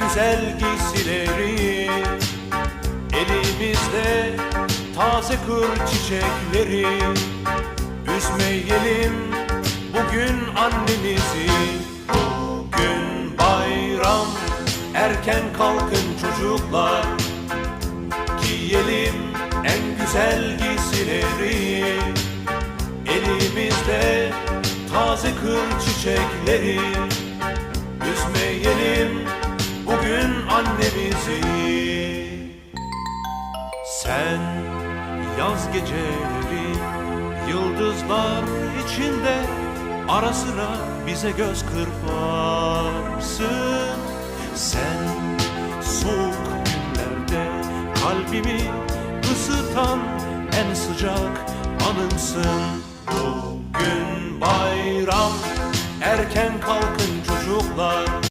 güzel giysileri, elimizde taze kır çiçekleri. Üzmeyelim bugün annemizi, bugün bayram. Erken kalkın çocuklar, giyelim en güzel giysileri. Elimizde taze kır çiçekleri. Üzmeyelim bugün annemizi. Sen yaz geceleri yıldızlar içinde ara sıra bize göz kırparsın. Sen soğuk günlerde kalbimi ısıtan en sıcak anımsın. Bugün bayram, erken kalkın çocuklar.